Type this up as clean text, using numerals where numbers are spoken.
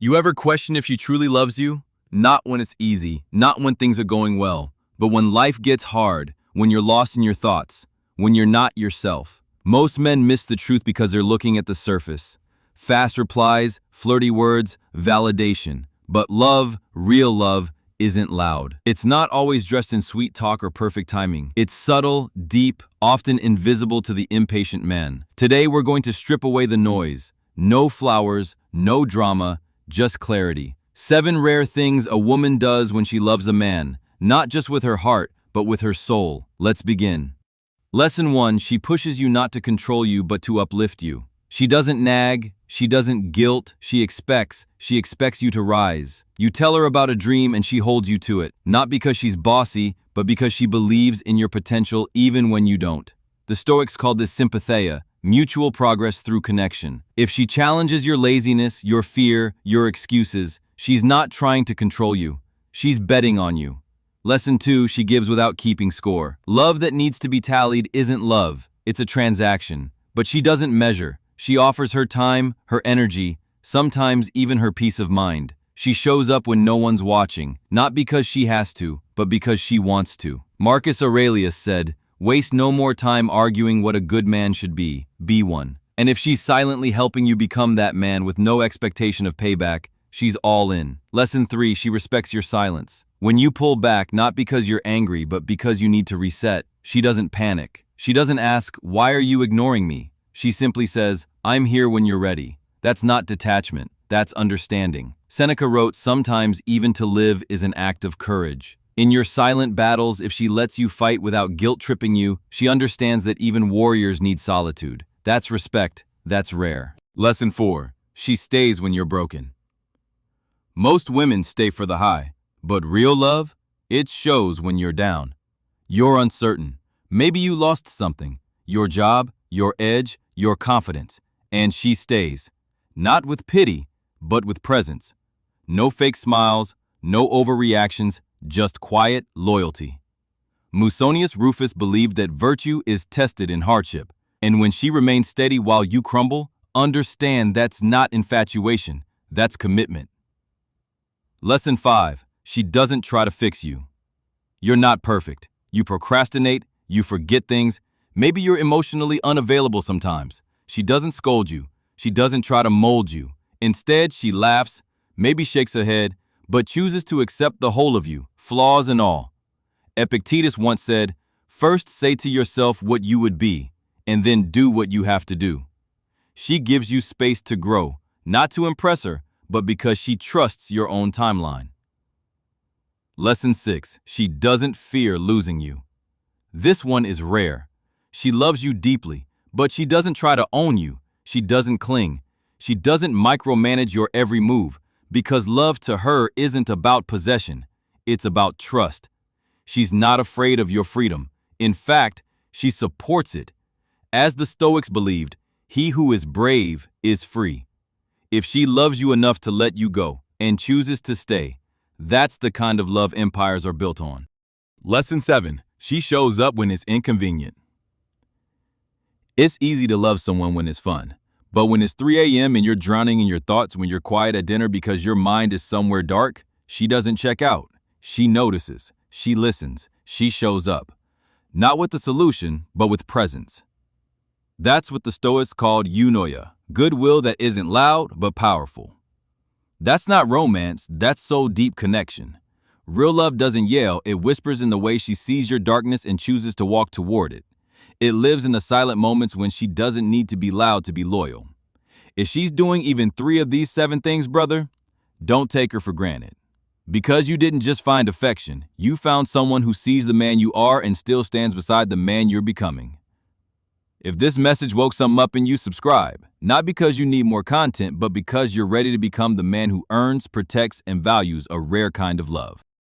You ever question if she truly loves you? Not when it's easy, not when things are going well, but when life gets hard, when you're lost in your thoughts, when you're not yourself. Most men miss the truth because they're looking at the surface. Fast replies, flirty words, validation. But love, real love, isn't loud. It's not always dressed in sweet talk or perfect timing. It's subtle, deep, often invisible to the impatient man. Today we're going to strip away the noise. No flowers, no drama, just clarity. 7 rare things a woman does when she loves a man, not just with her heart, but with her soul. Let's begin. Lesson 1, she pushes you not to control you, but to uplift you. She doesn't nag, she doesn't guilt, she expects you to rise. You tell her about a dream and she holds you to it, not because she's bossy, but because she believes in your potential even when you don't. The Stoics called this sympatheia, mutual progress through connection. If she challenges your laziness, your fear, your excuses, she's not trying to control you. She's betting on you. Lesson 2, she gives without keeping score. Love that needs to be tallied isn't love, it's a transaction. But she doesn't measure. She offers her time, her energy, sometimes even her peace of mind. She shows up when no one's watching, not because she has to, but because she wants to. Marcus Aurelius said, "Waste no more time arguing what a good man should be one." And if she's silently helping you become that man with no expectation of payback, she's all in. Lesson 3, she respects your silence. When you pull back, not because you're angry, but because you need to reset, she doesn't panic. She doesn't ask, "Why are you ignoring me?" She simply says, "I'm here when you're ready." That's not detachment, that's understanding. Seneca wrote, "Sometimes even to live is an act of courage." In your silent battles, if she lets you fight without guilt-tripping you, she understands that even warriors need solitude. That's respect, that's rare. Lesson 4, she stays when you're broken. Most women stay for the high, but real love, it shows when you're down. You're uncertain. Maybe you lost something, your job, your edge, your confidence, and she stays. Not with pity, but with presence. No fake smiles, no overreactions, just quiet loyalty. Musonius Rufus believed that virtue is tested in hardship, and when she remains steady while you crumble, understand that's not infatuation, that's commitment. Lesson 5, she doesn't try to fix you. You're not perfect. You procrastinate, you forget things, maybe you're emotionally unavailable sometimes. She doesn't scold you. She doesn't try to mold you. Instead, she laughs, maybe shakes her head, but chooses to accept the whole of you, flaws and all. Epictetus once said, "First say to yourself what you would be, and then do what you have to do." She gives you space to grow, not to impress her, but because she trusts your own timeline. Lesson 6, she doesn't fear losing you. This one is rare. She loves you deeply, but she doesn't try to own you. She doesn't cling. She doesn't micromanage your every move, because love to her isn't about possession. It's about trust. She's not afraid of your freedom. In fact, she supports it. As the Stoics believed, he who is brave is free. If she loves you enough to let you go and chooses to stay, that's the kind of love empires are built on. Lesson 7, she shows up when it's inconvenient. It's easy to love someone when it's fun, but when it's 3 a.m. and you're drowning in your thoughts, when you're quiet at dinner because your mind is somewhere dark, she doesn't check out. She notices, she listens, she shows up. Not with the solution, but with presence. That's what the Stoics called eunoia, goodwill that isn't loud but powerful. That's not romance, that's soul deep connection. Real love doesn't yell, it whispers in the way she sees your darkness and chooses to walk toward it. It lives in the silent moments when she doesn't need to be loud to be loyal. If she's doing even 3 of these 7 things, brother, don't take her for granted. Because you didn't just find affection, you found someone who sees the man you are and still stands beside the man you're becoming. If this message woke something up in you, subscribe. Not because you need more content, but because you're ready to become the man who earns, protects, and values a rare kind of love.